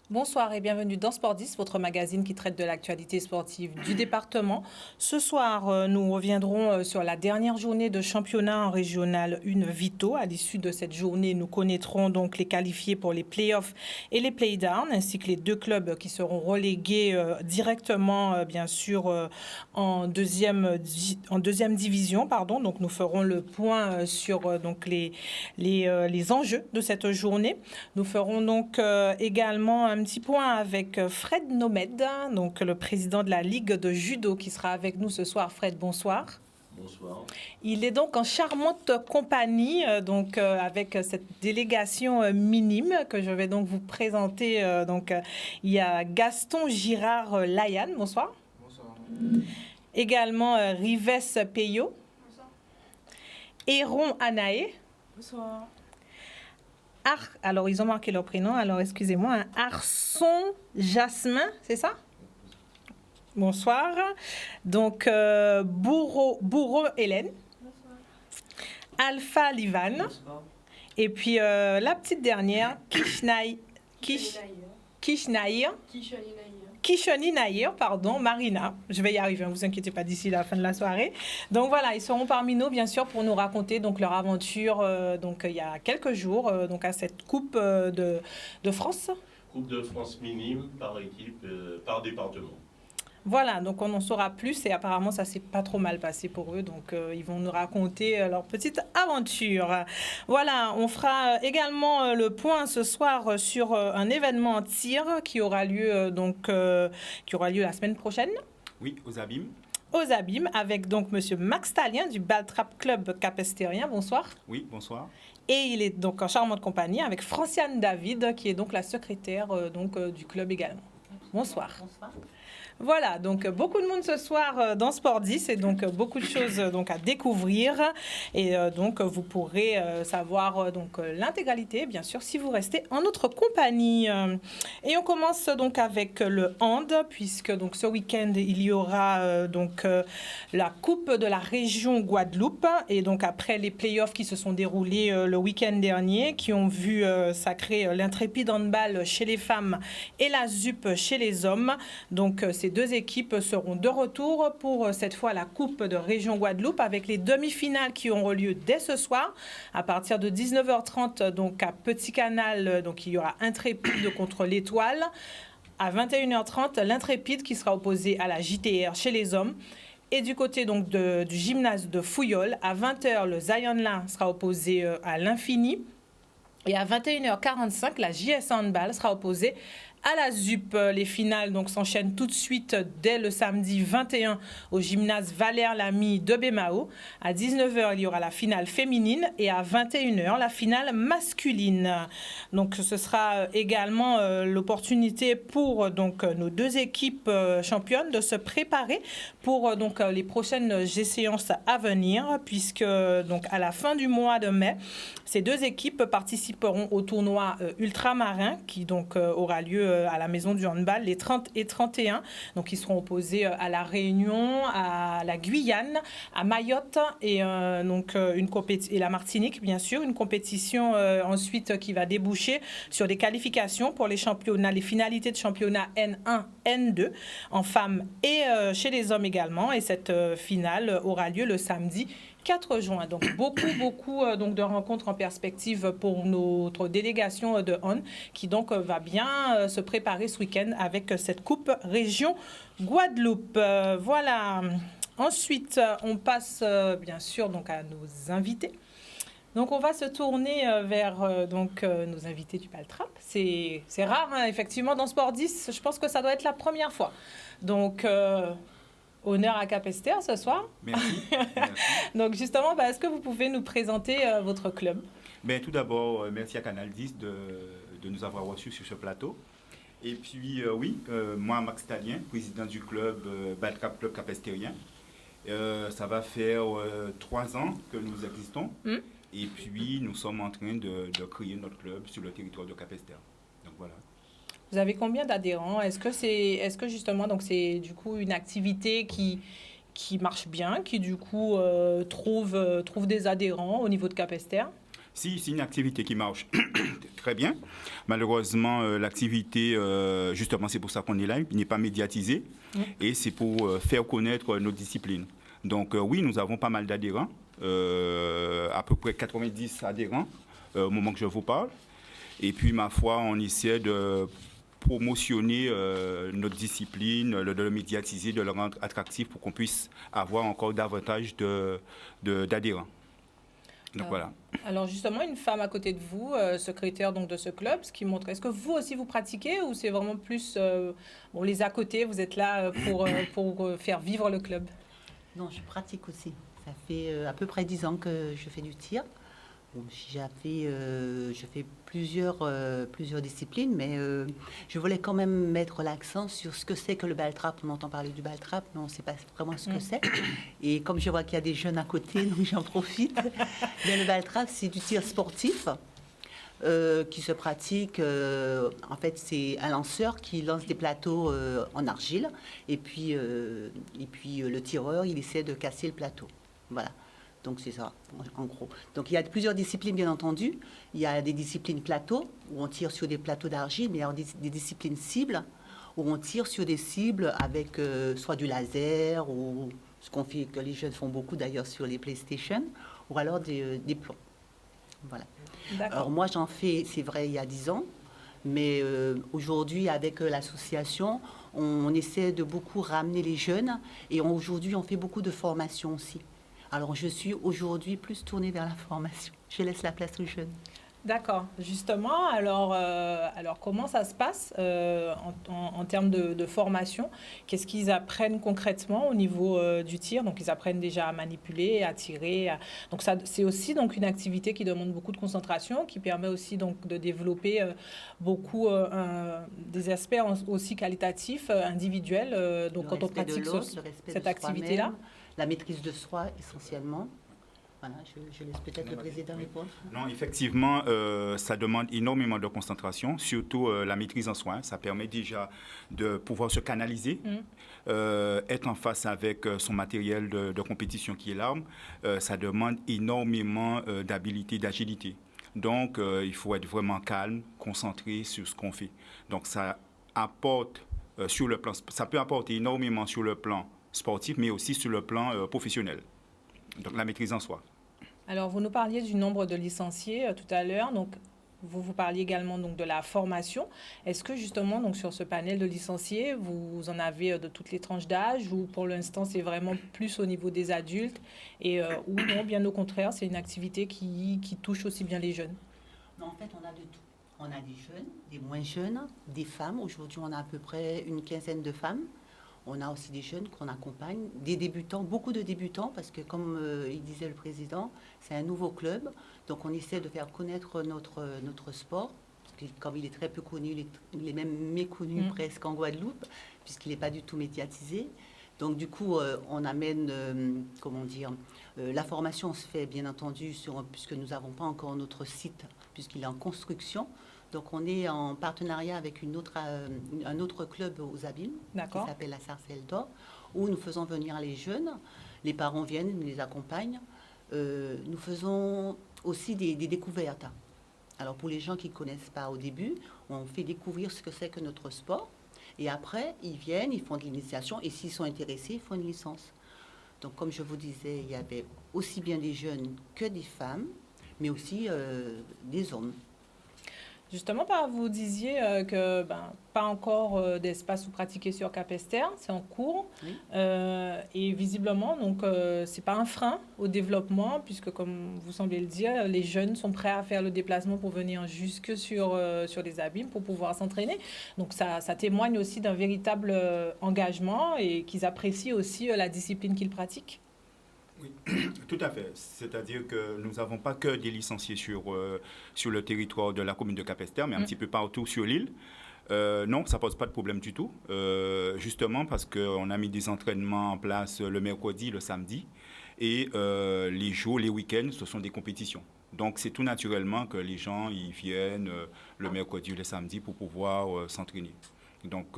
Bonsoir et bienvenue dans Sport 10, votre magazine qui traite de l'actualité sportive du département. Ce soir, nous reviendrons sur la dernière journée de championnat régional 1 Vito. À l'issue de cette journée, nous connaîtrons donc les qualifiés pour les playoffs et les playdowns, ainsi que les deux clubs qui seront relégués directement, bien sûr, en deuxième division. Pardon. Donc, nous ferons le point sur donc les enjeux de cette journée. Nous ferons donc également un petit point avec Fred Nomed, donc le président de la Ligue de judo qui sera avec nous ce soir. Fred, bonsoir. Bonsoir. Il est donc en charmante compagnie, donc avec cette délégation minime que je vais donc vous présenter. Il y a Gaston Girard-Layan, bonsoir. Bonsoir. Également Rives Peyo. Bonsoir. Héron Anaé. Bonsoir. Alors, ils ont marqué leur prénom, alors excusez-moi. Arson Jasmin, c'est ça? Bonsoir. Donc, Bourreau Hélène. Bonsoir. Alpha Livan. Bonsoir. Et puis, la petite dernière, Kishoni Naïr, pardon, Marina. Je vais y arriver, ne vous inquiétez pas d'ici la fin de la soirée. Donc voilà, ils seront parmi nous, bien sûr, pour nous raconter donc leur aventure donc il y a quelques jours donc à cette Coupe de France. Coupe de France minime par équipe, par département. Voilà, donc on en saura plus et apparemment ça s'est pas trop mal passé pour eux, donc ils vont nous raconter leur petite aventure. Voilà, on fera également le point ce soir sur un événement en tir qui aura lieu la semaine prochaine. Oui, aux Abîmes. Aux Abîmes, avec donc Monsieur Max Talien du Baltrap Club Capestérien. Bonsoir. Oui, bonsoir. Et il est donc en charmante compagnie avec Franciane David, qui est donc la secrétaire du club également. Bonsoir. Bonsoir. Voilà, donc beaucoup de monde ce soir dans Sport 10 et donc beaucoup de choses donc à découvrir et donc vous pourrez savoir donc l'intégralité bien sûr si vous restez en notre compagnie. Et on commence donc avec le hand puisque donc ce week-end il y aura la Coupe de la région Guadeloupe et donc après les playoffs qui se sont déroulés le week-end dernier qui ont vu sacrer l'Intrépide Handball chez les femmes et la ZUP chez les hommes. Donc ces deux équipes seront de retour pour cette fois la Coupe de région Guadeloupe avec les demi-finales qui auront lieu dès ce soir à partir de 19h30 donc à Petit Canal. Donc il y aura Intrépide contre l'Étoile. À 21h30, l'Intrépide qui sera opposé à la JTR chez les hommes. Et du côté donc du gymnase de Fouillol, à 20h, le Zionlin sera opposé à l'Infini. Et à 21h45, la JS Handball sera opposée à la ZUP. Les finales donc s'enchaînent tout de suite dès le samedi 21 au gymnase Valère Lamy de Bémao. À 19h, il y aura la finale féminine et à 21h, la finale masculine. Donc ce sera également l'opportunité pour donc nos deux équipes championnes de se préparer pour donc les prochaines échéances à venir puisque donc à la fin du mois de mai, ces deux équipes participeront au tournoi ultramarin qui donc aura lieu à la Maison du Handball les 30 et 31. Donc ils seront opposés à la Réunion, à la Guyane, à Mayotte et et la Martinique bien sûr. Une compétition ensuite qui va déboucher sur des qualifications pour les championnats, les finalités de championnat N1, N2 en femmes et chez les hommes également. Et cette finale aura lieu le samedi 4 juin. Donc, beaucoup donc de rencontres en perspective pour notre délégation de HON qui donc va bien se préparer ce week-end avec cette Coupe Région Guadeloupe. Voilà. Ensuite, on passe bien sûr donc à nos invités. Donc, on va se tourner vers nos invités du Baltrap. C'est rare, hein, effectivement, dans Sport 10. Je pense que ça doit être la première fois. Donc, honneur à Capester ce soir. Merci. Donc justement, est-ce que vous pouvez nous présenter votre club? Tout d'abord, merci à Canal 10 de nous avoir reçus sur ce plateau. Et puis, moi, Max Talien, président du club Baltrap Club Capestérien. Ça va faire 3 ans que nous existons. Et puis, nous sommes en train de créer notre club sur le territoire de Capester. Donc voilà. Vous avez combien d'adhérents? Est-ce que justement, donc c'est du coup une activité qui marche bien, qui du coup trouve des adhérents au niveau de Capesterre? Si, c'est une activité qui marche très bien. Malheureusement, l'activité, justement, c'est pour ça qu'on est là, il n'est pas médiatisé et c'est pour faire connaître nos disciplines. Donc oui, nous avons pas mal d'adhérents, à peu près 90 adhérents au moment que je vous parle. Et puis, ma foi, on essaie de promotionner notre discipline, de le médiatiser, de le rendre attractif pour qu'on puisse avoir encore davantage d'adhérents. Donc voilà. Alors justement, une femme à côté de vous, secrétaire donc de ce club, ce qui montre, est-ce que vous aussi vous pratiquez ou c'est vraiment plus bon, les à côté, vous êtes là pour faire vivre le club? Non, je pratique aussi. Ça fait à peu près 10 ans que je fais du tir. Bon, je fais plusieurs disciplines, mais je voulais quand même mettre l'accent sur ce que c'est que le ball trap. On entend parler du ball trap, mais on ne sait pas vraiment ce que c'est. Et comme je vois qu'il y a des jeunes à côté, donc j'en profite. Bien, le ball trap, c'est du tir sportif qui se pratique. En fait, c'est un lanceur qui lance des plateaux en argile, et puis le tireur, il essaie de casser le plateau. Voilà. Donc c'est ça, en gros. Donc il y a plusieurs disciplines, bien entendu. Il y a des disciplines plateaux, où on tire sur des plateaux d'argile, mais il y a des disciplines cibles, où on tire sur des cibles avec soit du laser, ou ce qu'on fait, que les jeunes font beaucoup d'ailleurs sur les PlayStation, ou alors des plombs. Voilà. Alors moi j'en fais, c'est vrai, il y a 10 ans, mais aujourd'hui avec l'association, on essaie de beaucoup ramener les jeunes, et aujourd'hui on fait beaucoup de formations aussi. Alors, je suis aujourd'hui plus tournée vers la formation. Je laisse la place aux jeunes. D'accord. Justement, alors comment ça se passe en termes de formation? Qu'est-ce qu'ils apprennent concrètement au niveau du tir? Donc, ils apprennent déjà à manipuler, à tirer. Donc, ça, c'est aussi donc, une activité qui demande beaucoup de concentration, qui permet aussi donc, de développer beaucoup des aspects aussi qualitatifs, individuels. Donc, quand on pratique cette activité-là. La maîtrise de soi, essentiellement. Voilà, je laisse peut-être le président répondre. Non, effectivement, ça demande énormément de concentration, surtout la maîtrise en soi. Ça permet déjà de pouvoir se canaliser, être en face avec son matériel de compétition qui est l'arme. Ça demande énormément d'habilité, d'agilité. Donc, il faut être vraiment calme, concentré sur ce qu'on fait. Donc, ça apporte sur le plan, ça peut apporter énormément sur le plan sportif, mais aussi sur le plan professionnel. Donc, la maîtrise en soi. Alors, vous nous parliez du nombre de licenciés tout à l'heure. Donc, vous parliez également donc, de la formation. Est-ce que justement, donc, sur ce panel de licenciés, vous en avez de toutes les tranches d'âge ou pour l'instant, c'est vraiment plus au niveau des adultes ou non, bien au contraire, c'est une activité qui touche aussi bien les jeunes? Non, en fait, on a de tout. On a des jeunes, des moins jeunes, des femmes. Aujourd'hui, on a à peu près une quinzaine de femmes. On a aussi des jeunes qu'on accompagne, des débutants, beaucoup de débutants, parce que comme il disait le président, c'est un nouveau club. Donc on essaie de faire connaître notre sport, parce que comme il est très peu connu, il est même méconnu presque en Guadeloupe, puisqu'il n'est pas du tout médiatisé. Donc du coup, on amène, la formation se fait bien entendu, puisque nous n'avons pas encore notre site, puisqu'il est en construction. Donc, on est en partenariat avec un autre club aux Abîmes, qui s'appelle la Sarcelle d'Or, où nous faisons venir les jeunes. Les parents viennent, nous les accompagnent. Nous faisons aussi des découvertes. Alors, pour les gens qui ne connaissent pas au début, on fait découvrir ce que c'est que notre sport. Et après, ils viennent, ils font de l'initiation. Et s'ils sont intéressés, ils font une licence. Donc, comme je vous disais, il y avait aussi bien des jeunes que des femmes, mais aussi des hommes. Justement, vous disiez que pas encore d'espace où pratiquer sur Capesterre, c'est en cours. Oui. Et visiblement, donc, c'est pas un frein au développement, puisque comme vous semblez le dire, les jeunes sont prêts à faire le déplacement pour venir jusque sur les abîmes pour pouvoir s'entraîner. Donc ça témoigne aussi d'un véritable engagement et qu'ils apprécient aussi la discipline qu'ils pratiquent. Oui, tout à fait. C'est-à-dire que nous n'avons pas que des licenciés sur le territoire de la commune de Capesterre, mais un petit peu partout sur l'île. Non, ça ne pose pas de problème du tout, justement parce qu'on a mis des entraînements en place le mercredi, le samedi, et les jours, les week-ends, ce sont des compétitions. Donc, c'est tout naturellement que les gens ils viennent le mercredi ou le samedi pour pouvoir s'entraîner. Donc,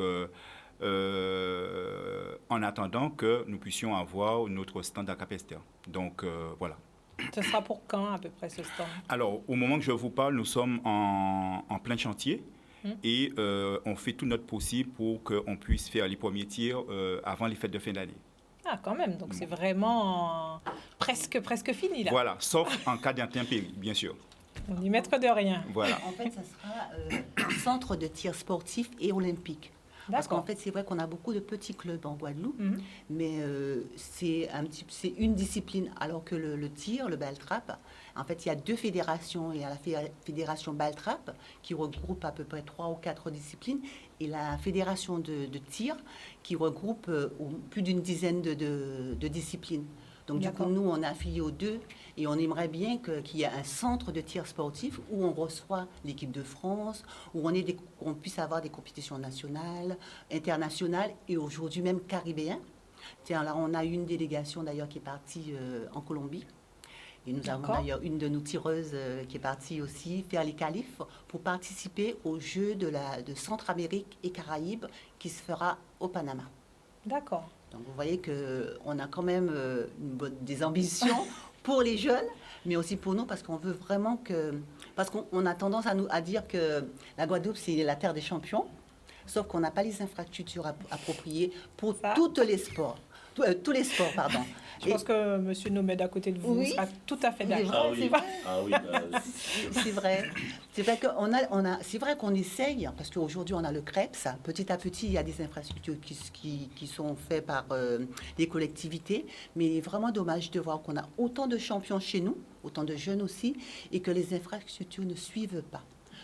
en attendant que nous puissions avoir notre stand à Capesterre. Donc, voilà. Ce sera pour quand à peu près ce stand? Alors, au moment que je vous parle, nous sommes en plein chantier et on fait tout notre possible pour qu'on puisse faire les premiers tirs avant les fêtes de fin d'année. Ah, quand même. Donc, c'est vraiment presque fini, là. Voilà, sauf en cas d'intempérie, bien sûr. On n'y mettra de rien. Voilà. En fait, ça sera un centre de tir sportif et olympique. Parce qu'en fait, c'est vrai qu'on a beaucoup de petits clubs en Guadeloupe, mais c'est une discipline, alors que le tir, le ball trap, en fait, il y a deux fédérations. Il y a la fédération ball trap, qui regroupe à peu près 3 ou 4 disciplines, et la fédération de tir, qui regroupe plus d'une dizaine de disciplines. Donc, du coup, nous, on est affiliés aux deux, et on aimerait bien qu'il y ait un centre de tir sportif où on reçoit l'équipe de France, où on puisse avoir des compétitions nationales, internationales, et aujourd'hui même caribéennes. Tiens, là, on a une délégation d'ailleurs qui est partie en Colombie. Et nous avons d'ailleurs une de nos tireuses qui est partie aussi faire les qualifs pour participer aux Jeux de Centre-Amérique et Caraïbes qui se fera au Panama. D'accord. Donc vous voyez qu'on a quand même des ambitions pour les jeunes, mais aussi pour nous, parce qu'on veut vraiment que... Parce qu'on a tendance à dire que la Guadeloupe, c'est la terre des champions, sauf qu'on n'a pas les infrastructures appropriées pour tous les sports. Tous les sports, pardon. Je pense que M. Nomad à côté de vous sera tout à fait d'accord. C'est vrai. C'est vrai c'est vrai qu'on essaye, parce qu'aujourd'hui on a le CREPS. Petit à petit, il y a des infrastructures qui sont faites par les collectivités, mais il est vraiment dommage de voir qu'on a autant de champions chez nous, autant de jeunes aussi, et que les infrastructures ne suivent pas.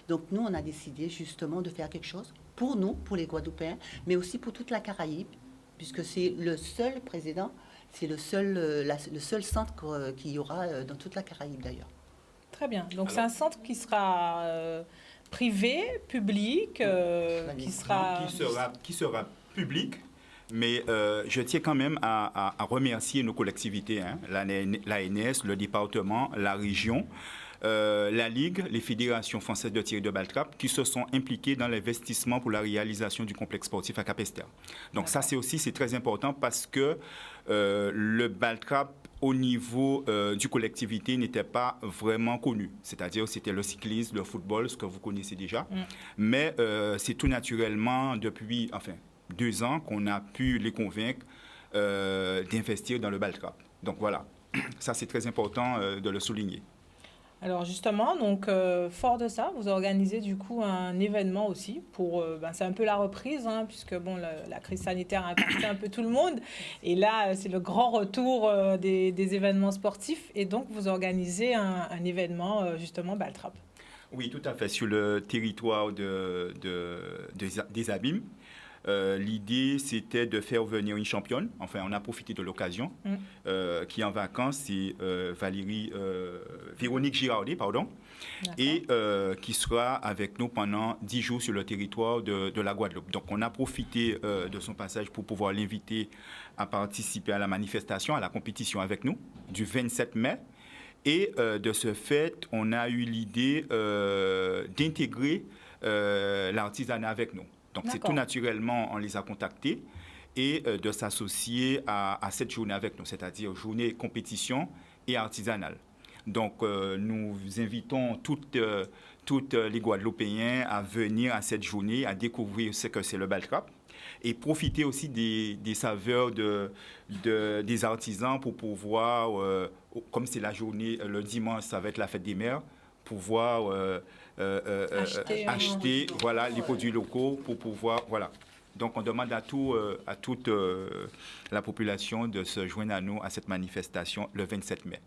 Donc nous, on a décidé justement de faire quelque chose pour nous, pour les Guadeloupéens, mais aussi pour toute la Caraïbe, puisque c'est le seul président, c'est le seul centre qu'il y aura dans toute la Caraïbe d'ailleurs. Très bien. Donc c'est un centre qui sera privé, public, qui sera public. Mais je tiens quand même à remercier nos collectivités, l'ANS, le département, la région, la Ligue, les fédérations françaises de tir et de ball trap qui se sont impliquées dans l'investissement pour la réalisation du complexe sportif à Capesterre. Donc ça, c'est très important parce que le ball trap au niveau du collectivité n'était pas vraiment connu. C'est-à-dire c'était le cyclisme, le football, ce que vous connaissez déjà. Mais c'est tout naturellement depuis 2 ans qu'on a pu les convaincre d'investir dans le ball trap. Donc voilà, ça c'est très important de le souligner. Alors justement, donc fort de ça, vous organisez du coup un événement aussi pour, c'est un peu la reprise, puisque bon, la crise sanitaire a impacté un peu tout le monde, et là c'est le grand retour des événements sportifs, et donc vous organisez un événement justement ball trap. Oui, tout à fait, sur le territoire des Abîmes. L'idée, c'était de faire venir une championne. Enfin, on a profité de l'occasion, qui est en vacances, c'est Véronique Girardet, pardon, et qui sera avec nous pendant 10 jours sur le territoire de la Guadeloupe. Donc, on a profité de son passage pour pouvoir l'inviter à participer à la manifestation, à la compétition avec nous, du 27 mai. Et de ce fait, on a eu l'idée d'intégrer l'artisanat avec nous. Donc, c'est tout naturellement, on les a contactés et de s'associer à cette journée avec nous, c'est-à-dire journée compétition et artisanale. Donc, nous invitons toutes les Guadeloupéens à venir à cette journée, à découvrir ce que c'est le ball trap et profiter aussi des saveurs des artisans pour pouvoir, comme c'est la journée, le dimanche, ça va être la fête des mères, pouvoir acheter les produits locaux pour pouvoir, Donc, on demande à toute la population de se joindre à nous à cette manifestation le 27 mai.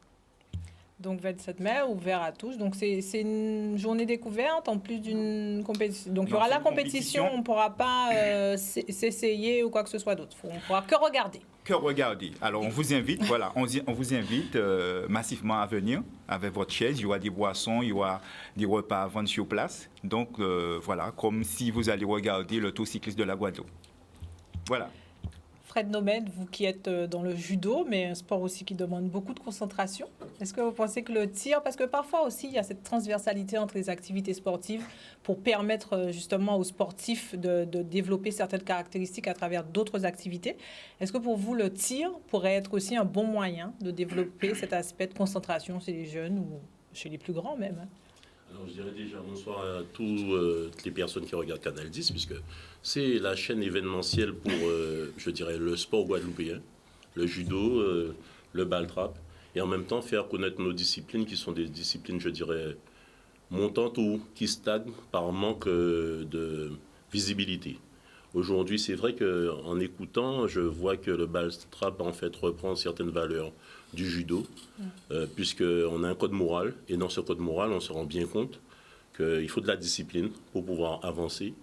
Donc, 27 mai, ouvert à tous. Donc, c'est une journée découverte en plus d'une compétition. Donc, il y aura la compétition, on ne pourra pas s'essayer ou quoi que ce soit d'autre. On ne pourra que regarder. Alors, on vous invite, on vous invite massivement à venir avec votre chaise. Il y aura des boissons, il y aura des repas à vendre sur place. Donc, comme si vous allez regarder le Tour cycliste de la Guadeloupe. Voilà. Fred Nomède, vous qui êtes dans le judo, mais un sport aussi qui demande beaucoup de concentration, est-ce que vous pensez que le tir, parce que parfois aussi il y a cette transversalité entre les activités sportives pour permettre justement aux sportifs de développer certaines caractéristiques à travers d'autres activités, est-ce que pour vous le tir pourrait être aussi un bon moyen de développer cet aspect de concentration chez les jeunes ou chez les plus grands même? Alors, je dirais déjà bonsoir à toutes les personnes qui regardent Canal 10, puisque c'est la chaîne événementielle pour, je dirais, le sport guadeloupéen, le judo, le ball-trap, et en même temps faire connaître nos disciplines qui sont des disciplines, je dirais, montantes ou qui stagnent par manque de visibilité. Aujourd'hui, c'est vrai qu'en écoutant, je vois que le ball-trap en fait reprend certaines valeurs du judo, puisqu'on a un code moral, et dans ce code moral, on se rend bien compte qu'il faut de la discipline pour pouvoir avancer,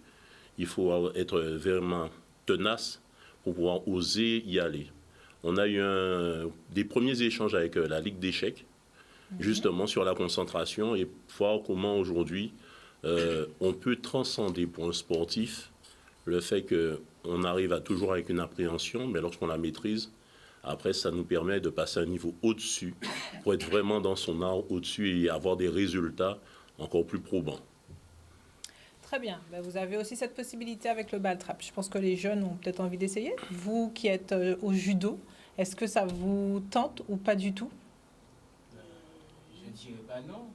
il faut être vraiment tenace pour pouvoir oser y aller. On a eu des premiers échanges avec la Ligue d'échecs, justement sur la concentration, et voir comment aujourd'hui on peut transcender pour un sportif le fait qu'on arrive à toujours avec une appréhension, mais lorsqu'on la maîtrise, après, ça nous permet de passer à un niveau au-dessus, pour être vraiment dans son art au-dessus et avoir des résultats encore plus probants. Très bien. Ben, vous avez aussi cette possibilité avec le ball-trap. Je pense que les jeunes ont peut-être envie d'essayer. Vous qui êtes au judo, est-ce que ça vous tente ou pas du tout? Je ne dirais pas non.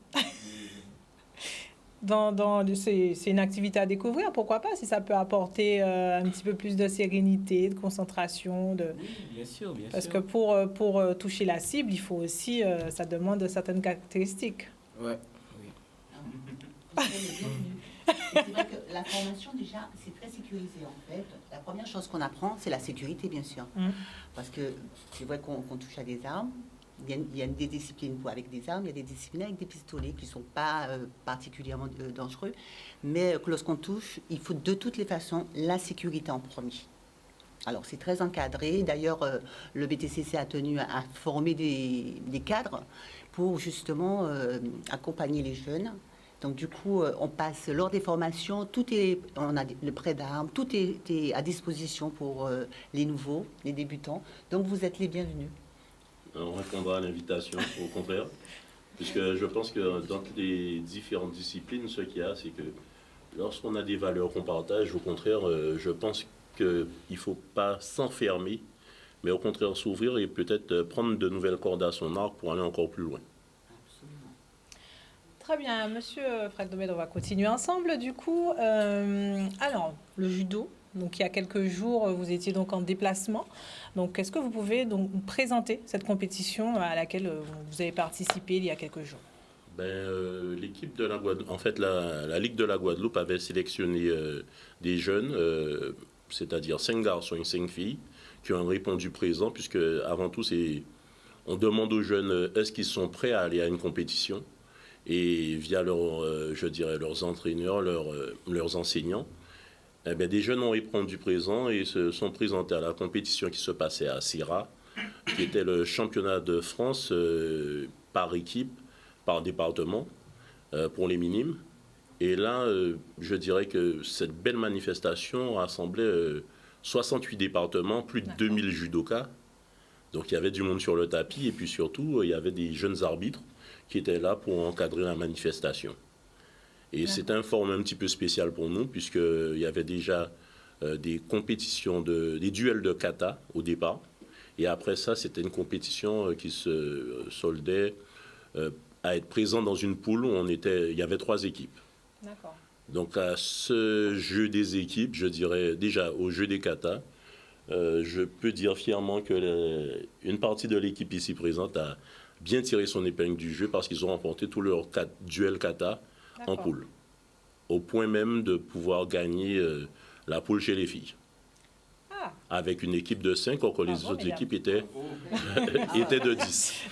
C'est une activité à découvrir, pourquoi pas, si ça peut apporter un petit peu plus de sérénité, de concentration. Oui, bien sûr, bien Parce sûr. que pour toucher la cible, il faut aussi, ça demande certaines caractéristiques. Ouais, oui. C'est vrai que la formation, déjà, c'est très sécurisé, en fait. La première chose qu'on apprend, c'est la sécurité, bien sûr. Parce que c'est vrai qu'on touche à des armes. Il y a des disciplines avec des armes, il y a des disciplines avec des pistolets qui ne sont pas particulièrement dangereux. Mais lorsqu'on touche, il faut de toutes les façons la sécurité en premier. Alors, c'est très encadré. D'ailleurs, le BTCC a tenu à former des cadres pour justement accompagner les jeunes. Donc, du coup, on passe lors des formations, on a le prêt d'armes, tout est à disposition pour les nouveaux, les débutants. Donc, vous êtes les bienvenus. On répondra à l'invitation, au contraire, puisque je pense que dans les différentes disciplines, ce qu'il y a, c'est que lorsqu'on a des valeurs qu'on partage, au contraire, je pense qu'il ne faut pas s'enfermer, mais au contraire s'ouvrir et peut-être prendre de nouvelles cordes à son arc pour aller encore plus loin. Absolument. Très bien, monsieur Fred Nomède, on va continuer ensemble du coup. Alors, le judo. Donc, il y a quelques jours, vous étiez donc en déplacement. Donc, est-ce que vous pouvez donc présenter cette compétition à laquelle vous avez participé il y a quelques jours? L'équipe de la Guadeloupe, en fait, la Ligue de la Guadeloupe avait sélectionné des jeunes, c'est-à-dire 5 garçons et 5 filles, qui ont répondu présent, puisque avant tout, on demande aux jeunes est-ce qu'ils sont prêts à aller à une compétition, et via je dirais, leurs entraîneurs, leurs enseignants. Eh bien, des jeunes ont répondu présent et se sont présentés à la compétition qui se passait à Sira, qui était le championnat de France par équipe, par département, pour les minimes. Et là, je dirais que cette belle manifestation rassemblait 68 départements, plus de 2000 judokas. Donc il y avait du monde sur le tapis et puis surtout, il y avait des jeunes arbitres qui étaient là pour encadrer la manifestation. Et c'est un format un petit peu spécial pour nous, puisqu'il y avait déjà des compétitions, des duels de kata au départ. Et après ça, c'était une compétition qui se soldait à être présent dans une poule où il y avait 3 équipes. D'accord. Donc à ce jeu des équipes, je dirais déjà au jeu des kata, je peux dire fièrement que une partie de l'équipe ici présente a bien tiré son épingle du jeu parce qu'ils ont remporté tous leurs duels kata en poule, au point même de pouvoir gagner la poule chez les filles. Avec une équipe de 5, alors que les autres équipes étaient de 10.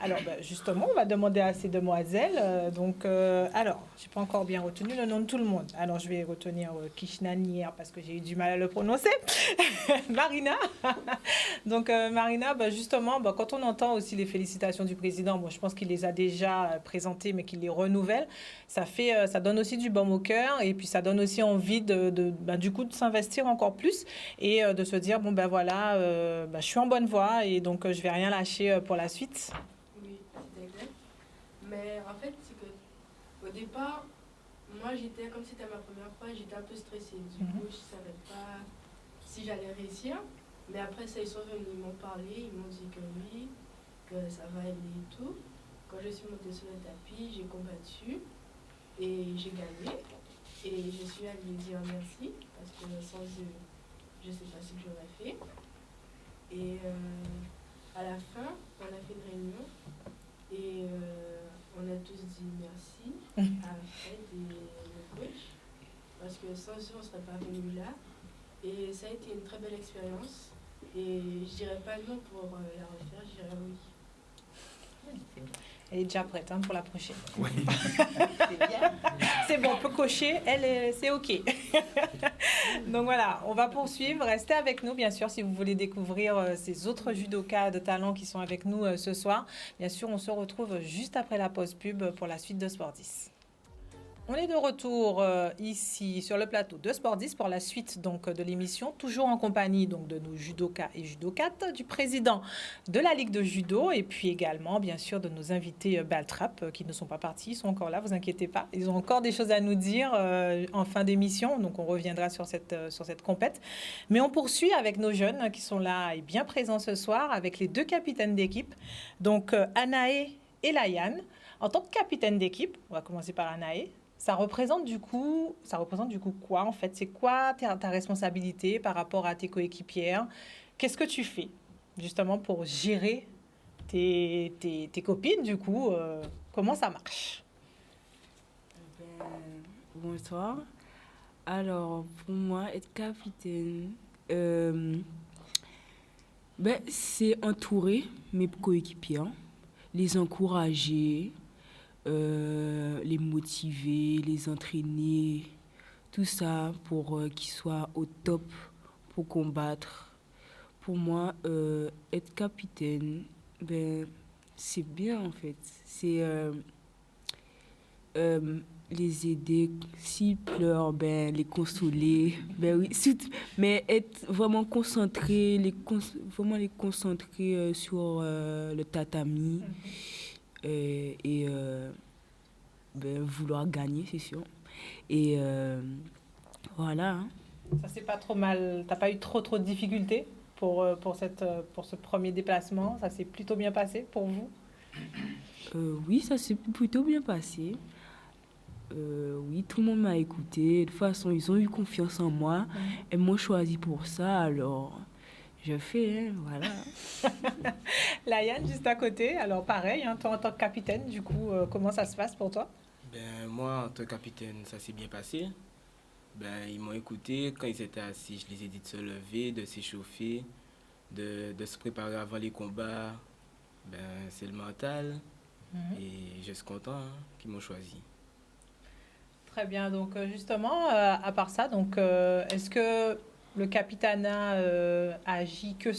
Alors, justement, on va demander à ces demoiselles. Alors, j'ai pas encore bien retenu le nom de tout le monde. Alors, je vais retenir Kishnanier parce que j'ai eu du mal à le prononcer. Marina. Donc, Marina, justement, quand on entend aussi les félicitations du président, je pense qu'il les a déjà présentées, mais qu'il les renouvelle, ça donne aussi du baume au cœur et puis ça donne aussi envie du coup de s'investir encore plus et de se dire voilà, je suis en bonne voie et donc je vais rien lâcher pour la suite. Oui, c'est exact. Mais en fait, c'est que au départ, moi comme c'était ma première fois, j'étais un peu stressée. Du coup, je savais pas si j'allais réussir. Mais après ça, ils sont venus, ils m'ont parlé, ils m'ont dit que oui, que ça va aller et tout. Quand je suis montée sur le tapis, j'ai combattu et j'ai gagné. Et je suis allée dire merci parce que sans eux, je ne sais pas ce que j'aurais fait. Et à la fin, on a fait une réunion et on a tous dit merci à Fred et le coach parce que sans eux, on ne serait pas venu là. Et ça a été une très belle expérience. Et je dirais pas non pour la refaire, je dirais oui. Elle est déjà prête pour la prochaine. Oui. C'est bien. C'est bon, on peut cocher, c'est OK. Donc voilà, on va poursuivre. Restez avec nous, bien sûr, si vous voulez découvrir ces autres judokas de talent qui sont avec nous ce soir. Bien sûr, on se retrouve juste après la pause pub pour la suite de Sport 10. On est de retour ici sur le plateau de Sport 10 pour la suite donc de l'émission, toujours en compagnie donc de nos judokas et judokates, du président de la Ligue de judo et puis également bien sûr de nos invités Baltrap qui ne sont pas partis, ils sont encore là, vous inquiétez pas, ils ont encore des choses à nous dire en fin d'émission, donc on reviendra sur cette compète. Mais on poursuit avec nos jeunes qui sont là et bien présents ce soir avec les deux capitaines d'équipe, donc Anaé et Layan. En tant que capitaine d'équipe, on va commencer par Anaé. Ça représente du coup quoi en fait? C'est quoi ta responsabilité par rapport à tes coéquipières? Qu'est-ce que tu fais justement pour gérer tes copines du coup? Comment ça marche? Bonsoir. Alors pour moi, être capitaine, c'est entourer mes coéquipières, les encourager. Les motiver, les entraîner, tout ça pour qu'ils soient au top pour combattre. Pour moi, être capitaine, c'est bien en fait. C'est les aider, s'ils pleurent, les consoler. Oui, mais être vraiment concentré, vraiment les concentrer sur le tatami. Et vouloir gagner, c'est sûr. Et voilà. Ça c'est pas trop mal. T'as pas eu trop de difficultés pour ce premier déplacement? Ça s'est plutôt bien passé pour vous? Oui, ça s'est plutôt bien passé. Oui, tout le monde m'a écouté. De toute façon, ils ont eu confiance en moi. Elles m'ont choisi pour ça, alors je fais, voilà. Layan, juste à côté, alors pareil, toi en tant que capitaine, du coup, comment ça se passe pour toi? Moi, en tant que capitaine, ça s'est bien passé. Ils m'ont écouté. Quand ils étaient assis, je les ai dit de se lever, de s'échauffer, de se préparer avant les combats. C'est le mental. Et je suis content qu'ils m'ont choisi. Très bien. Donc, justement, à part ça, donc, est-ce que le capitanat agit que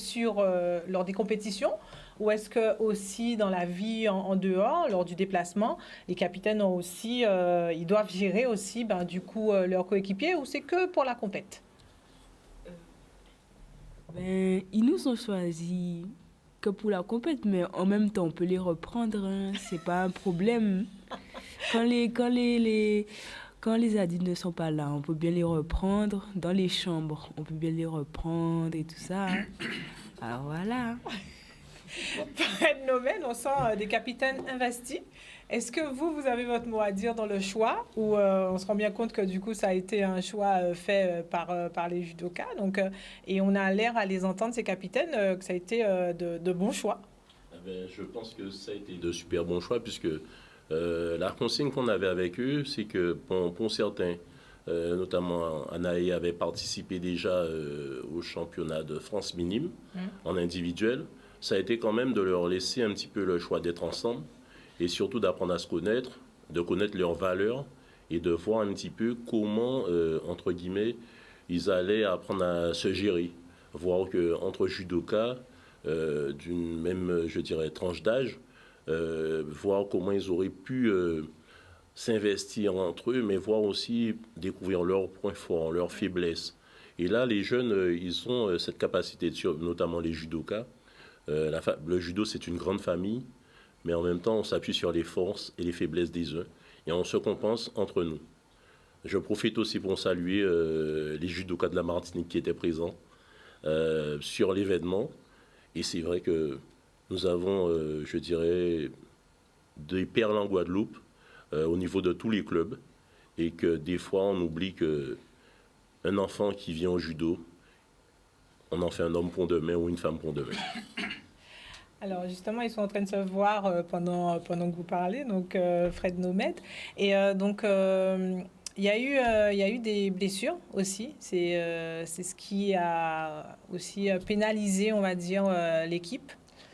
lors des compétitions ou est-ce que aussi dans la vie en dehors, lors du déplacement, les capitaines ont aussi, ils doivent gérer aussi du coup leurs coéquipiers ou c'est que pour la compète? Ils nous ont choisis que pour la compète, mais en même temps on peut les reprendre, c'est pas un problème. Quand les adultes ne sont pas là, on peut bien les reprendre. Dans les chambres, on peut bien les reprendre et tout ça. Alors voilà. Pour être nommé, on sent des capitaines investis. Est-ce que vous avez votre mot à dire dans le choix ou on se rend bien compte que du coup ça a été un choix fait par les judokas et on a l'air à les entendre, ces capitaines, que ça a été de bons choix? Je pense que ça a été de super bons choix puisque la consigne qu'on avait avec eux, c'est que pour certains, notamment Anaé avait participé déjà au championnat de France minime en individuel. ça a été quand même de leur laisser un petit peu le choix d'être ensemble et surtout d'apprendre à se connaître, de connaître leurs valeurs et de voir un petit peu comment, entre guillemets, ils allaient apprendre à se gérer. Voir qu'entre judokas d'une même, je dirais, tranche d'âge, voir comment ils auraient pu s'investir entre eux, mais voir aussi découvrir leurs points forts, leurs faiblesses. Et là, les jeunes, ils ont cette capacité, notamment les judokas. Le judo, c'est une grande famille, mais en même temps, on s'appuie sur les forces et les faiblesses des uns, et on se compense entre nous. Je profite aussi pour saluer les judokas de la Martinique qui étaient présents sur l'événement. Et c'est vrai que nous avons, je dirais, des perles en Guadeloupe au niveau de tous les clubs, et que des fois, on oublie qu'un enfant qui vient au judo, on en fait un homme pour demain ou une femme pour demain. Alors justement, ils sont en train de se voir pendant que vous parlez, donc Fred Nomad. Et il y a eu des blessures aussi. C'est ce qui a aussi pénalisé, on va dire, l'équipe.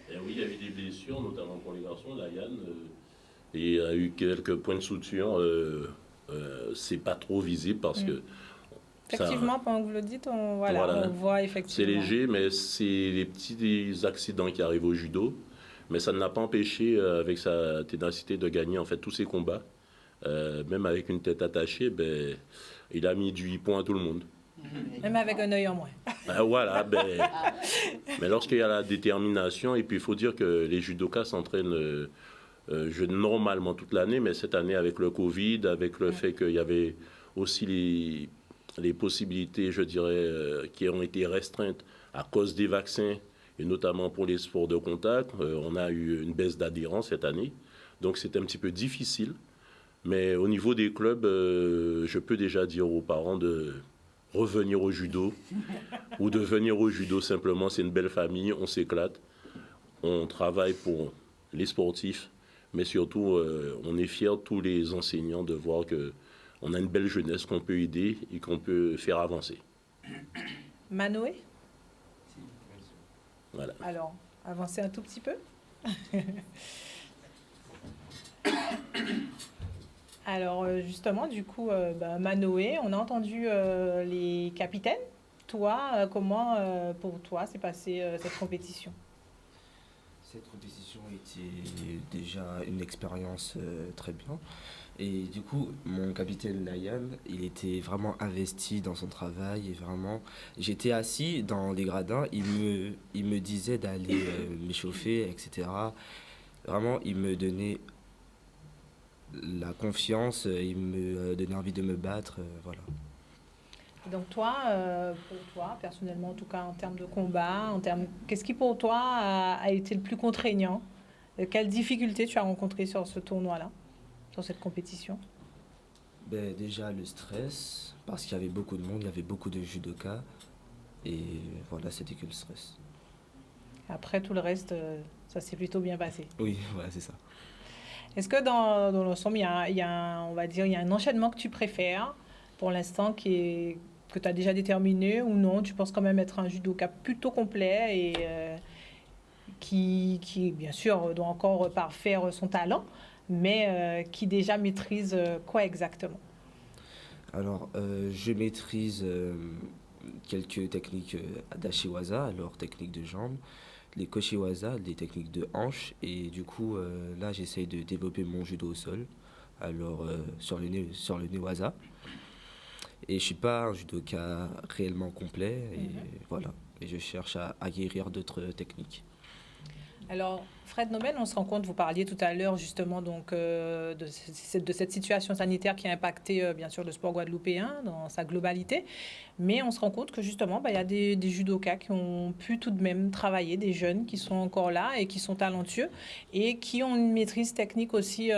Et oui, il y a eu des blessures, notamment pour les garçons. Layan, et il y a eu quelques points de suture. C'est pas trop visible parce que... Effectivement, pendant que vous le dites, on voit effectivement. C'est léger, mais c'est les petits accidents qui arrivent au judo. Mais ça ne l'a pas empêché, avec sa ténacité, de gagner en fait tous ses combats. Même avec une tête attachée, il a mis du hippon à tout le monde. Même avec un œil en moins. Voilà, mais lorsqu'il y a la détermination, et puis il faut dire que les judokas s'entraînent normalement toute l'année, mais cette année avec le Covid, avec le fait qu'il y avait aussi les possibilités, je dirais, qui ont été restreintes à cause des vaccins, et notamment pour les sports de contact, on a eu une baisse d'adhérence cette année. Donc c'est un petit peu difficile. Mais au niveau des clubs, je peux déjà dire aux parents de revenir au judo ou de venir au judo simplement. C'est une belle famille, on s'éclate, on travaille pour les sportifs, mais surtout, on est fiers, tous les enseignants, de voir qu'on a une belle jeunesse qu'on peut aider et qu'on peut faire avancer. Manoé ? Voilà. Alors, avancez un tout petit peu. Alors, justement, du coup, Manoé, on a entendu les capitaines. Toi, comment, pour toi, s'est passée cette compétition ? Cette compétition était déjà une expérience très bien. Et du coup, mon capitaine Layan, il était vraiment investi dans son travail. Et vraiment, j'étais assis dans les gradins. Il me disait d'aller m'échauffer, etc. Vraiment, il me donnait la confiance. Il me donnait envie de me battre. Voilà. Donc toi, pour toi, personnellement, en tout cas en termes de combat, qu'est-ce qui pour toi a été le plus contraignant ? Quelles difficultés tu as rencontrées sur ce tournoi-là, sur cette compétition ? Déjà le stress, parce qu'il y avait beaucoup de monde, il y avait beaucoup de judokas, et voilà, c'était que le stress. Après, tout le reste, ça s'est plutôt bien passé. Oui, voilà, c'est ça. Est-ce que dans l'ensemble, il y a un enchaînement que tu préfères pour l'instant que tu as déjà déterminé, ou non, tu penses quand même être un judoka plutôt complet et qui, bien sûr, doit encore parfaire son talent, mais qui déjà maîtrise quoi exactement ? Alors, je maîtrise quelques techniques d'ashiwaza, alors techniques de jambes, les koshiwaza, des techniques de hanches, et du coup, là, j'essaye de développer mon judo au sol, alors sur le newaza. Et je suis pas un judoka réellement complet, et voilà. Et je cherche à acquérir d'autres techniques. Alors, Fred Nobel, on se rend compte, vous parliez tout à l'heure justement donc, de cette situation sanitaire qui a impacté bien sûr le sport guadeloupéen dans sa globalité, mais on se rend compte que justement, il y a des judokas qui ont pu tout de même travailler, des jeunes qui sont encore là et qui sont talentueux et qui ont une maîtrise technique aussi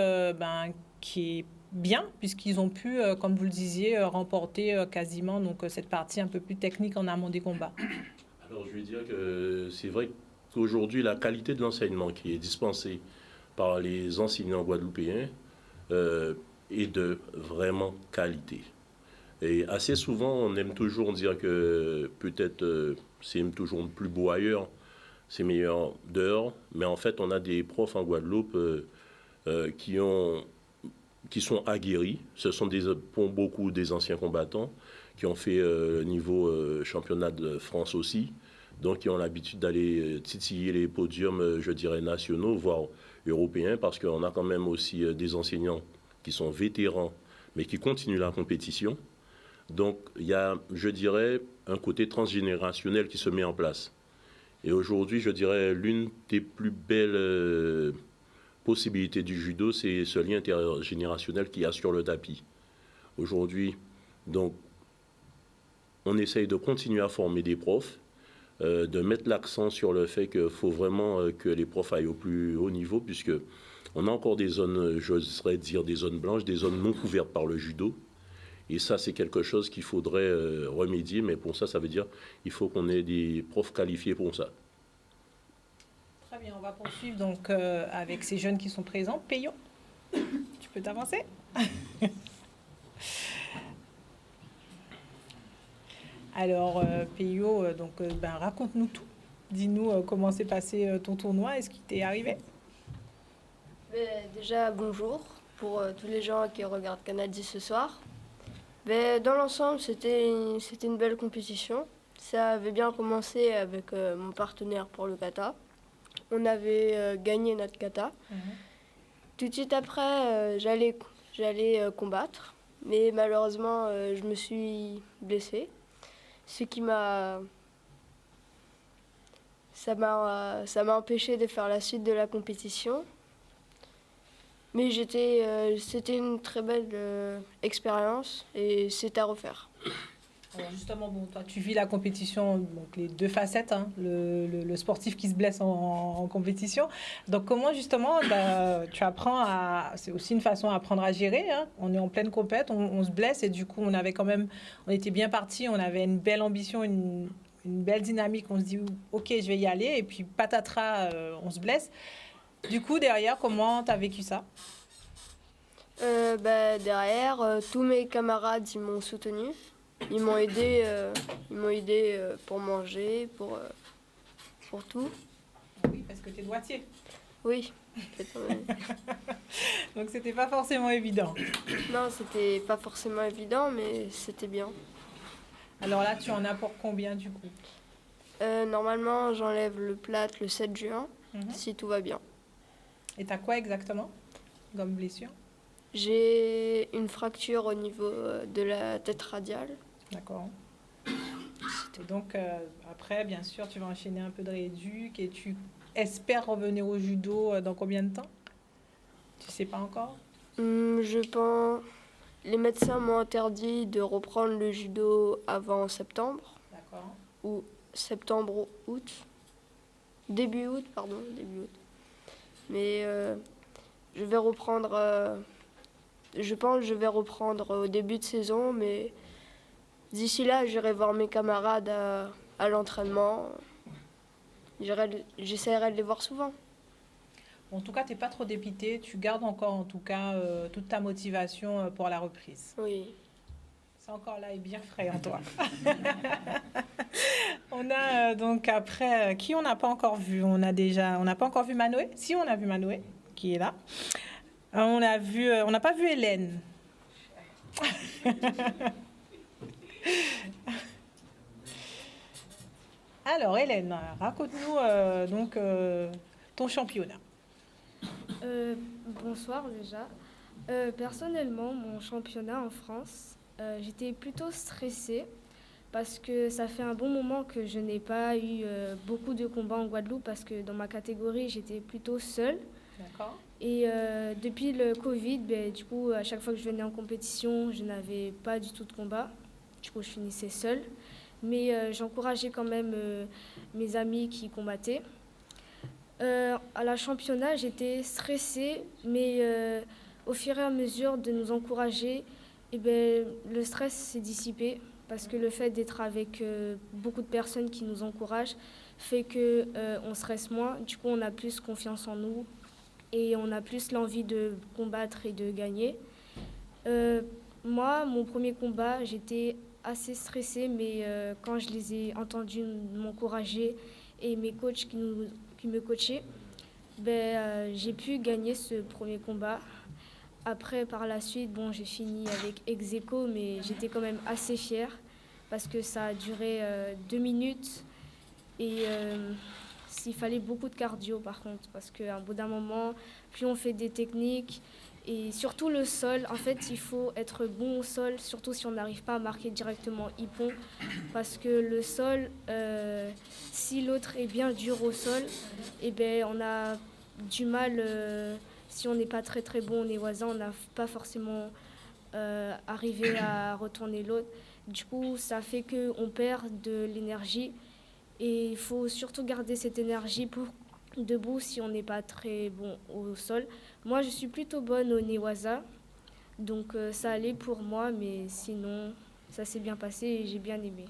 qui est bien, puisqu'ils ont pu, comme vous le disiez, remporter quasiment donc, cette partie un peu plus technique en amont des combats. Alors je vais dire que c'est vrai qu'aujourd'hui, la qualité de l'enseignement qui est dispensé par les enseignants guadeloupéens est de vraiment qualité. Et assez souvent, on aime toujours dire que peut-être c'est toujours plus beau ailleurs. c'est meilleur dehors. Mais en fait, on a des profs en Guadeloupe qui sont aguerris. Ce sont pour beaucoup des anciens combattants qui ont fait niveau championnat de France aussi. Donc, qui ont l'habitude d'aller titiller les podiums, je dirais, nationaux, voire européens, parce qu'on a quand même aussi des enseignants qui sont vétérans, mais qui continuent la compétition. Donc, il y a, je dirais, un côté transgénérationnel qui se met en place. Et aujourd'hui, je dirais, l'une des plus belles possibilités du judo, c'est ce lien intergénérationnel qu'il y a sur le tapis. Aujourd'hui, donc, on essaye de continuer à former des profs, de mettre l'accent sur le fait qu'il faut vraiment que les profs aillent au plus haut niveau, puisque on a encore des zones, j'oserais dire des zones blanches, des zones non couvertes par le judo. Et ça, c'est quelque chose qu'il faudrait remédier, mais pour ça, ça veut dire qu'il faut qu'on ait des profs qualifiés pour ça. Très bien, on va poursuivre donc avec ces jeunes qui sont présents. Peyo, tu peux t'avancer? Alors, Peyo, raconte-nous tout. Dis-nous comment s'est passé ton tournoi et ce qui t'est arrivé. Déjà, bonjour pour tous les gens qui regardent Canal 10 ce soir. Dans l'ensemble, c'était une belle compétition. Ça avait bien commencé avec mon partenaire pour le kata. On avait gagné notre kata. Tout de suite après, j'allais combattre. Mais malheureusement, je me suis blessée. Ce qui ça m'a empêché de faire la suite de la compétition. Mais c'était une très belle expérience et c'est à refaire. Alors justement, bon, toi, tu vis la compétition, donc les deux facettes, hein, le sportif qui se blesse en compétition. Donc comment justement, tu apprends à... C'est aussi une façon d'apprendre à gérer. Hein. On est en pleine compète, on se blesse et du coup, on était bien parti, on avait une belle ambition, une belle dynamique. On se dit, ok, je vais y aller et puis patatras, on se blesse. Du coup, derrière, comment tu as vécu ça? Derrière, tous mes camarades, ils m'ont soutenu. Ils m'ont aidé pour manger, pour tout. Oui, parce que tu es droitier. Oui. Donc, c'était pas forcément évident. Non, c'était pas forcément évident, mais c'était bien. Alors là, tu en as pour combien, du coup? Normalement, j'enlève le plâtre le 7 juin, si tout va bien. Et t'as quoi exactement comme blessure? J'ai une fracture au niveau de la tête radiale. D'accord. Et donc, après, bien sûr, tu vas enchaîner un peu de rééduc et tu espères revenir au judo dans combien de temps? Tu sais pas encore? Je pense... Les médecins m'ont interdit de reprendre le judo avant septembre. D'accord. Ou septembre ou août. Début août. Mais je vais reprendre... je pense que je vais reprendre au début de saison, mais d'ici là, j'irai voir mes camarades à l'entraînement. J'essaierai de les voir souvent. En tout cas, tu n'es pas trop dépité. Tu gardes encore, en tout cas, toute ta motivation pour la reprise. Oui. C'est encore là et bien frais en toi. On a donc après, qui on n'a pas encore vu? On n'a pas encore vu Manoé. Si, on a vu Manoé, qui est là. On n'a pas vu Hélène. Alors, Hélène, raconte-nous ton championnat. Bonsoir déjà. Personnellement, mon championnat en France, j'étais plutôt stressée parce que ça fait un bon moment que je n'ai pas eu beaucoup de combats en Guadeloupe parce que dans ma catégorie, j'étais plutôt seule. D'accord. Et depuis le Covid, du coup, à chaque fois que je venais en compétition, je n'avais pas du tout de combat. Du coup, je finissais seule. Mais j'encourageais quand même mes amis qui combattaient. À la championnat, j'étais stressée, mais au fur et à mesure de nous encourager, le stress s'est dissipé parce que le fait d'être avec beaucoup de personnes qui nous encouragent fait qu'on stresse moins. Du coup, on a plus confiance en nous et on a plus l'envie de combattre et de gagner. Moi, mon premier combat, j'étais assez stressée, mais quand je les ai entendus m'encourager et mes coachs qui me coachaient, j'ai pu gagner ce premier combat. Après, par la suite, bon, j'ai fini avec ex aequo, mais j'étais quand même assez fière parce que ça a duré 2 minutes et il fallait beaucoup de cardio par contre, parce qu'à bout d'un moment, plus on fait des techniques et surtout le sol, en fait, il faut être bon au sol, surtout si on n'arrive pas à marquer directement hippon, parce que le sol, si l'autre est bien dur au sol, on a du mal, si on n'est pas très très bon au néwaza, on n'a pas forcément arrivé à retourner l'autre. Du coup, ça fait qu'on perd de l'énergie et il faut surtout garder cette énergie pour debout si on n'est pas très bon au sol. Moi, je suis plutôt bonne au newaza, donc ça allait pour moi, mais sinon, ça s'est bien passé et j'ai bien aimé.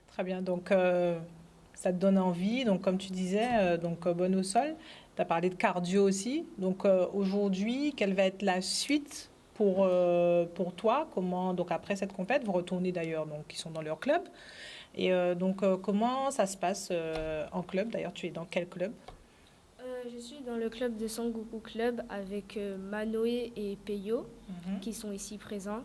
Très bien, donc ça te donne envie, donc comme tu disais, bonne au sol. Tu as parlé de cardio aussi, donc aujourd'hui, quelle va être la suite pour toi? Comment, donc après cette compète, vous retournez d'ailleurs, donc ils sont dans leur club. Et comment ça se passe en club? D'ailleurs, tu es dans quel club? Je suis dans le club de Sangoku Club avec Manoé et Peyo qui sont ici présents.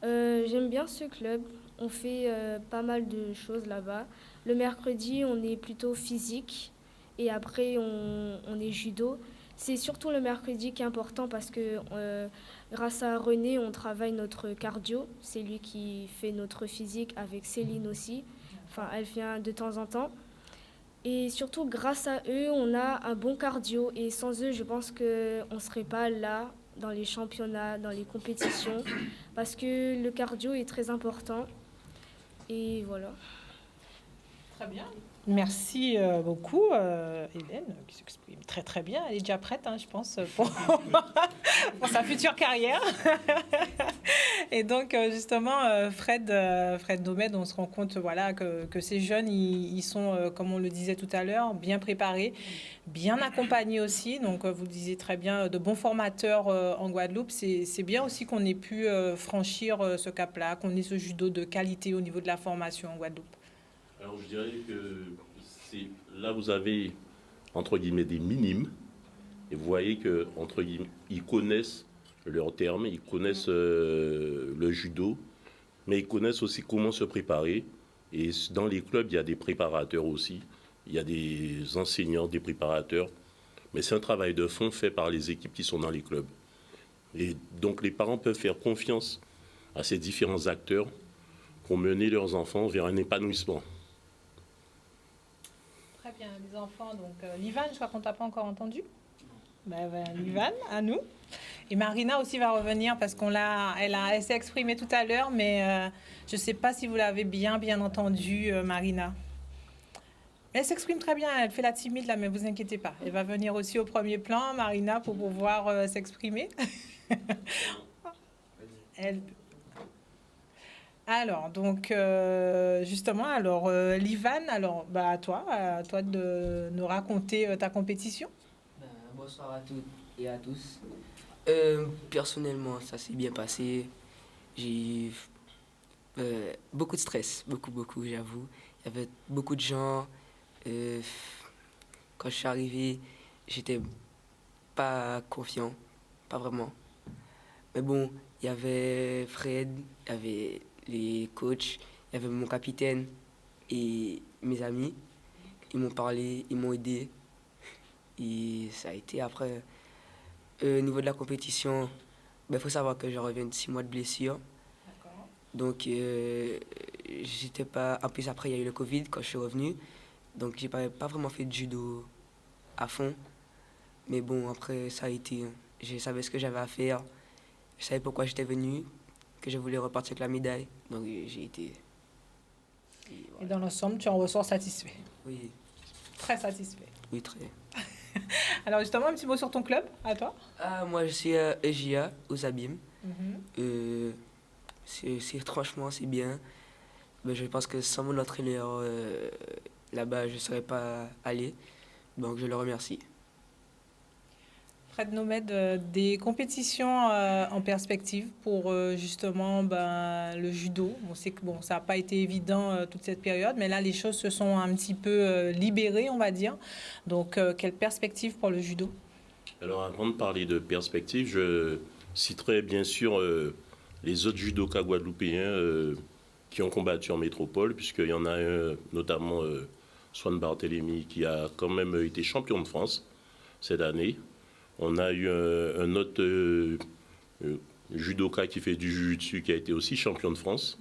J'aime bien ce club. On fait pas mal de choses là-bas. Le mercredi, on est plutôt physique et après, on est judo. C'est surtout le mercredi qui est important parce que grâce à René, on travaille notre cardio. C'est lui qui fait notre physique avec Céline aussi. Enfin, elle vient de temps en temps. Et surtout, grâce à eux, on a un bon cardio. Et sans eux, je pense qu'on ne serait pas là dans les championnats, dans les compétitions. Parce que le cardio est très important. Et voilà. Très bien. Merci beaucoup, Hélène, qui s'exprime très très bien. Elle est déjà prête, je pense, pour sa future carrière. Et donc, justement, Fred Nomed, on se rend compte que ces jeunes, ils sont, comme on le disait tout à l'heure, bien préparés, bien accompagnés aussi. Donc, vous le disiez très bien, de bons formateurs en Guadeloupe. C'est bien aussi qu'on ait pu franchir ce cap-là, qu'on ait ce judo de qualité au niveau de la formation en Guadeloupe. Alors je dirais que là vous avez entre guillemets des minimes et vous voyez que entre guillemets ils connaissent leurs termes, ils connaissent le judo, mais ils connaissent aussi comment se préparer. Et dans les clubs il y a des préparateurs aussi, il y a des enseignants, des préparateurs, mais c'est un travail de fond fait par les équipes qui sont dans les clubs. Et donc les parents peuvent faire confiance à ces différents acteurs pour mener leurs enfants vers un épanouissement. Très bien, les enfants. Donc, Livan, je crois qu'on ne t'a pas encore entendu. Livan, à nous. Et Marina aussi va revenir parce elle s'est exprimée tout à l'heure, mais je ne sais pas si vous l'avez bien entendu, Marina. Elle s'exprime très bien, elle fait la timide là, mais vous inquiétez pas. Elle va venir aussi au premier plan, Marina, pour pouvoir s'exprimer. Alors, donc, justement, Livan, à toi de nous raconter ta compétition. Bonsoir à toutes et à tous. Personnellement, ça s'est bien passé. J'ai beaucoup de stress, beaucoup, j'avoue. Il y avait beaucoup de gens. Quand je suis arrivé, j'étais pas confiant, pas vraiment. Mais bon, il y avait Fred, il y avait les coachs, il y avait mon capitaine et mes amis. Ils m'ont parlé, ils m'ont aidé. Et ça a été après. Au niveau de la compétition, il faut savoir que je reviens de 6 mois de blessure. D'accord. Donc, j'étais pas. En plus, après, il y a eu le Covid quand je suis revenu. Donc, j'ai pas vraiment fait de judo à fond. Mais bon, après, ça a été. Je savais ce que j'avais à faire. Je savais pourquoi j'étais venu, que je voulais repartir avec la médaille. Donc, j'ai été. Et dans l'ensemble, tu en ressors satisfait? Oui. Très satisfait? Oui, très. Alors, justement, un petit mot sur ton club, à toi? Moi, je suis EJA, aux Abîmes. Franchement, c'est bien. Mais je pense que sans mon entraîneur là-bas, je ne serais pas allé. Donc, je le remercie. Fred Nomad, des compétitions en perspective pour justement le judo. On sait que ça n'a pas été évident toute cette période, mais là, les choses se sont un petit peu libérées, on va dire. Donc, quelle perspective pour le judo? Alors, avant de parler de perspective, je citerai bien sûr les autres judokas guadeloupéens qui ont combattu en métropole, puisqu'il y en a un, notamment Swan Barthélemy, qui a quand même été champion de France cette année. On a eu un autre judoka qui fait du jiu-jitsu qui a été aussi champion de France.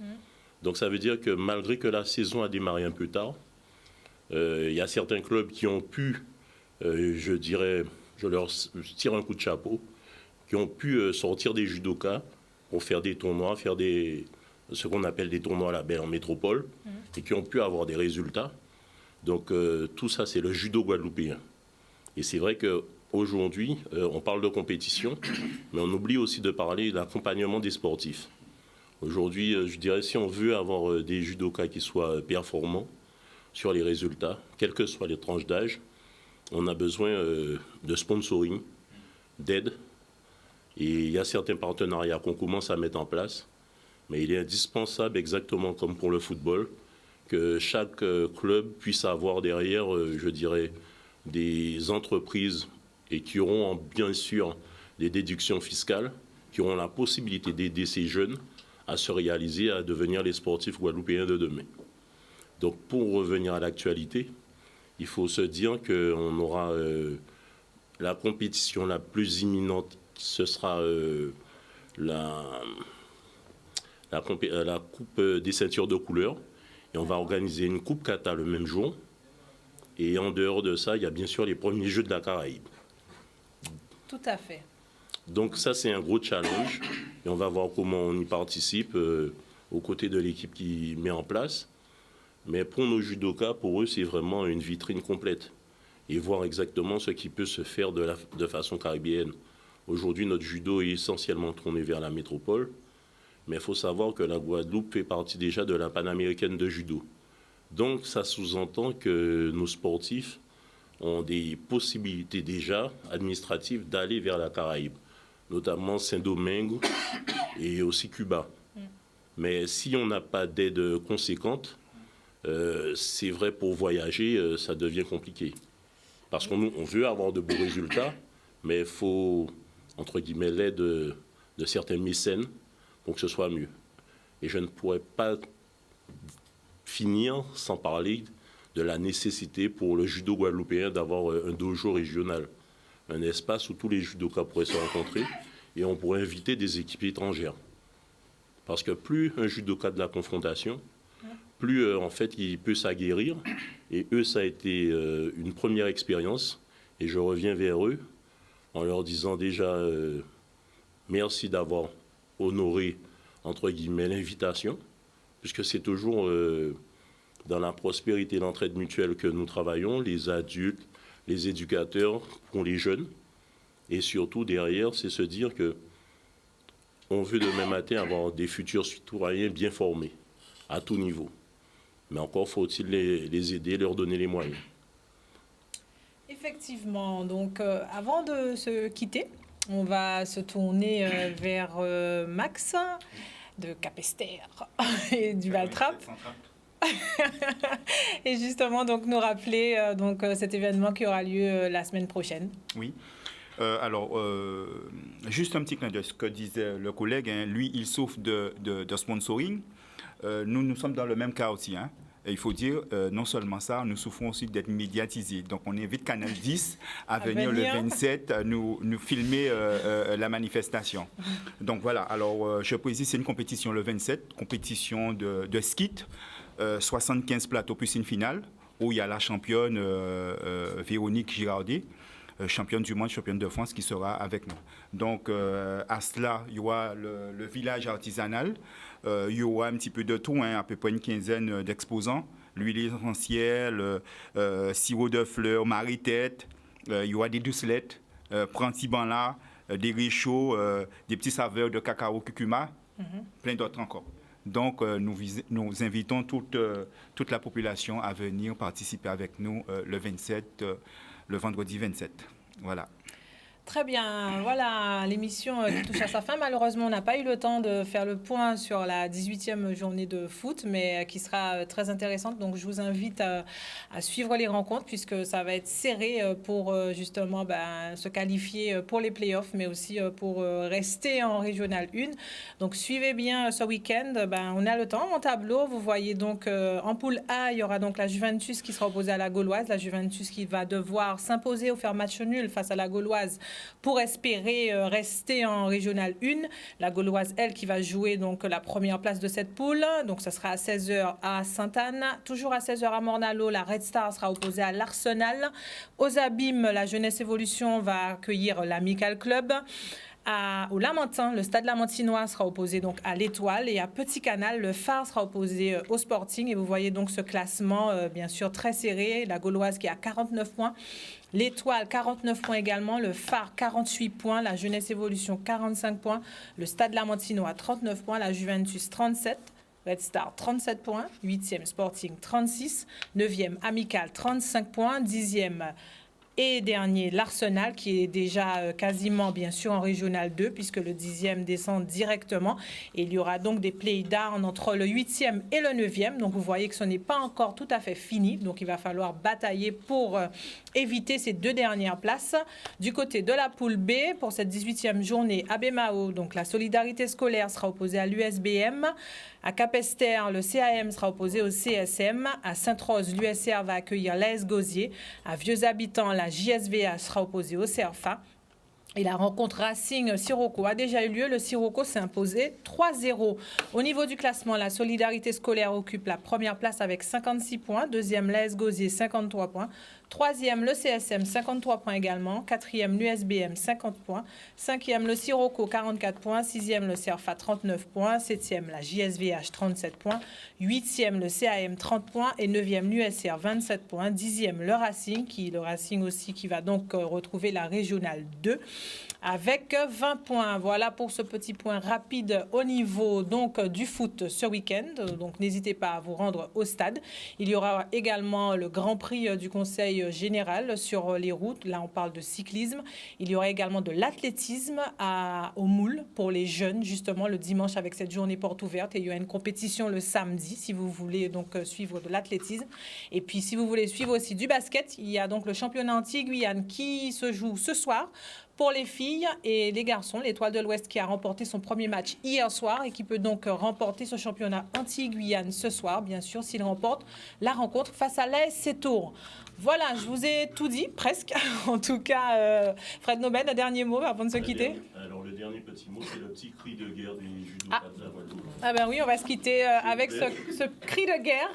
Donc ça veut dire que malgré que la saison a démarré un peu tard, il y a certains clubs qui ont pu, je dirais, je leur tire un coup de chapeau, qui ont pu sortir des judokas pour faire des tournois, faire ce qu'on appelle des tournois labels en métropole, et qui ont pu avoir des résultats. Donc tout ça, c'est le judo guadeloupéen. Et c'est vrai qu'aujourd'hui, on parle de compétition, mais on oublie aussi de parler de l'accompagnement des sportifs. Aujourd'hui, je dirais, si on veut avoir des judokas qui soient performants sur les résultats, quelles que soient les tranches d'âge, on a besoin de sponsoring, d'aide. Et il y a certains partenariats qu'on commence à mettre en place. Mais il est indispensable, exactement comme pour le football, que chaque club puisse avoir derrière, je dirais, des entreprises et qui auront bien sûr des déductions fiscales, qui auront la possibilité d'aider ces jeunes à se réaliser, à devenir les sportifs guadeloupéens de demain. Donc pour revenir à l'actualité, il faut se dire qu'on aura la compétition la plus imminente, ce sera la Coupe des ceintures de couleur. Et on va organiser une Coupe Kata le même jour. Et en dehors de ça, il y a bien sûr les premiers Jeux de la Caraïbe. Tout à fait. Donc ça, c'est un gros challenge. Et on va voir comment on y participe aux côtés de l'équipe qui met en place. Mais pour nos judokas, pour eux, c'est vraiment une vitrine complète. Et voir exactement ce qui peut se faire de façon caribéenne. Aujourd'hui, notre judo est essentiellement tourné vers la métropole. Mais il faut savoir que la Guadeloupe fait partie déjà de la panaméricaine de judo. Donc ça sous-entend que nos sportifs ont des possibilités déjà administratives d'aller vers la Caraïbe, notamment Saint-Domingue et aussi Cuba. Mais si on n'a pas d'aide conséquente, c'est vrai, pour voyager, ça devient compliqué. Parce qu'on veut avoir de beaux résultats, mais il faut, entre guillemets, l'aide de certains mécènes pour que ce soit mieux. Et je ne pourrais pas finir sans parler de la nécessité pour le judo guadeloupéen d'avoir un dojo régional, un espace où tous les judokas pourraient se rencontrer et on pourrait inviter des équipes étrangères. Parce que plus un judoka de la confrontation, plus en fait il peut s'aguerrir. Et eux, ça a été une première expérience. Et je reviens vers eux en leur disant déjà merci d'avoir honoré, entre guillemets, l'invitation, puisque c'est toujours dans la prospérité et l'entraide mutuelle que nous travaillons, les adultes, les éducateurs, pour les jeunes. Et surtout, derrière, c'est se dire que on veut demain matin avoir des futurs citoyens bien formés, à tout niveau. Mais encore faut-il les aider, leur donner les moyens. Effectivement. Donc, avant de se quitter, on va se tourner vers Max de Capesterre et du Valtrap. Et justement, donc, nous rappeler cet événement qui aura lieu la semaine prochaine. Oui. Juste un petit clin d'œil, ce que disait le collègue, hein, lui, il souffre de sponsoring. Nous sommes dans le même cas aussi. Hein. Et il faut dire, non seulement ça, nous souffrons aussi d'être médiatisés. Donc, on invite Canal 10 à venir le 27 nous filmer la manifestation. Donc, voilà. Alors, je précise, c'est une compétition le 27, compétition de skit, 75 plateaux plus une finale, où il y a la championne Véronique Girardet, championne du monde, championne de France, qui sera avec nous. Donc, à cela, il y aura le village artisanal. Il y aura un petit peu de tout, hein, à peu près une quinzaine d'exposants. L'huile essentielle, sirop de fleurs, marie-tête. Il y aura des doucelettes, prantibanla, des réchauds, des petits saveurs de cacao curcuma, plein d'autres encore. Donc, nous invitons toute la population à venir participer avec nous le 27, le vendredi 27. Voilà. Très bien, voilà l'émission qui touche à sa fin. Malheureusement, on n'a pas eu le temps de faire le point sur la 18e journée de foot, mais qui sera très intéressante. Donc, je vous invite à suivre les rencontres puisque ça va être serré pour justement se qualifier pour les playoffs, mais aussi pour rester en Régional 1. Donc, suivez bien ce week-end. On a le temps. En tableau, vous voyez donc en poule A, il y aura donc la Juventus qui sera opposée à la Gauloise. La Juventus qui va devoir s'imposer ou faire match nul face à la Gauloise pour espérer rester en Régional 1. La Gauloise, elle, qui va jouer donc la première place de cette poule. Donc, ça sera à 16h à Sainte-Anne. Toujours à 16h à Morne-à-l'Eau, la Red Star sera opposée à l'Arsenal. Aux Abîmes, la Jeunesse Évolution va accueillir l'Amical Club. Au Lamentin, le Stade Lamentinois sera opposé donc à l'Étoile, et à Petit Canal, le Phare sera opposé au Sporting. Et vous voyez donc ce classement, bien sûr, très serré. La Gauloise qui a 49 points. L'Étoile, 49 points également. Le Phare, 48 points. La Jeunesse Évolution, 45 points. Le Stade Lamentinois, 39 points. La Juventus, 37. Red Star, 37 points. 8e, Sporting, 36. 9e, Amical, 35 points. 10e et dernier, l'Arsenal, qui est déjà quasiment, bien sûr, en Régional 2, puisque le 10e descend directement. Et il y aura donc des play-down entre le 8e et le 9e. Donc, vous voyez que ce n'est pas encore tout à fait fini. Donc, il va falloir batailler pour éviter ces deux dernières places. Du côté de la poule B, pour cette 18e journée, à Bémao, donc la Solidarité scolaire sera opposée à l'USBM. À Capesterre, le CAM sera opposé au CSM. À Sainte-Rose, l'USR va accueillir l'AS Gauzier. À Vieux-Habitants, la JSVA sera opposée au CERFA. Et la rencontre Racing-Sirocco a déjà eu lieu. Le Sirocco s'est imposé 3-0. Au niveau du classement, la Solidarité scolaire occupe la première place avec 56 points. Deuxième, l'AS Gauzier, 53 points. Troisième, le CSM, 53 points également. Quatrième, l'USBM, 50 points. Cinquième, le Sirocco, 44 points. Sixième, le CERFA, 39 points. Septième, la JSVH, 37 points. Huitième, le CAM, 30 points. Et neuvième, l'USR, 27 points. Dixième, le Racing aussi qui va donc retrouver la Régionale 2 avec 20 points. Voilà pour ce petit point rapide au niveau donc du foot ce week-end. Donc n'hésitez pas à vous rendre au stade. Il y aura également le Grand Prix du Conseil général sur les routes. Là, on parle de cyclisme. Il y aura également de l'athlétisme au Moule pour les jeunes, justement, le dimanche avec cette journée porte ouverte. Et il y aura une compétition le samedi, si vous voulez donc suivre de l'athlétisme. Et puis, si vous voulez suivre aussi du basket, il y a donc le championnat Antilles-Guyane qui se joue ce soir. Pour les filles et les garçons, l'Étoile de l'Ouest qui a remporté son premier match hier soir et qui peut donc remporter ce championnat Antilles-Guyane ce soir, bien sûr, s'il remporte la rencontre face à l'AS Sétour. Voilà, je vous ai tout dit, presque. En tout cas, Fred Noben, un dernier mot avant de se quitter. Alors, le dernier petit mot, c'est le petit cri de guerre des judokas de la Guadeloupe. Ah ben oui, on va se quitter avec ce cri de guerre.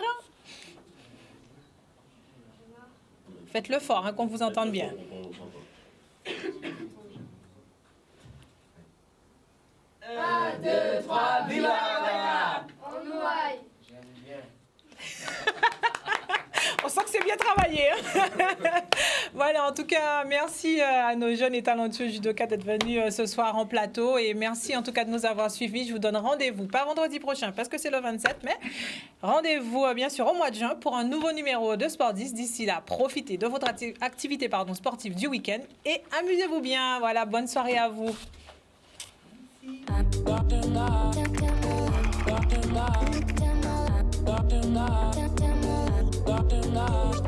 Faites-le fort, qu'on vous entende bien. 1, 2, 3, vive la On nous aille. J'aime bien. On sent que c'est bien travaillé. Voilà, en tout cas, merci à nos jeunes et talentueux judokas d'être venus ce soir en plateau. Et merci en tout cas de nous avoir suivis. Je vous donne rendez-vous, pas vendredi prochain parce que c'est le 27, mais rendez-vous bien sûr au mois de juin pour un nouveau numéro de Sport 10. D'ici là, profitez de votre activité sportive du week-end et amusez-vous bien. Voilà, bonne soirée à vous. Merci.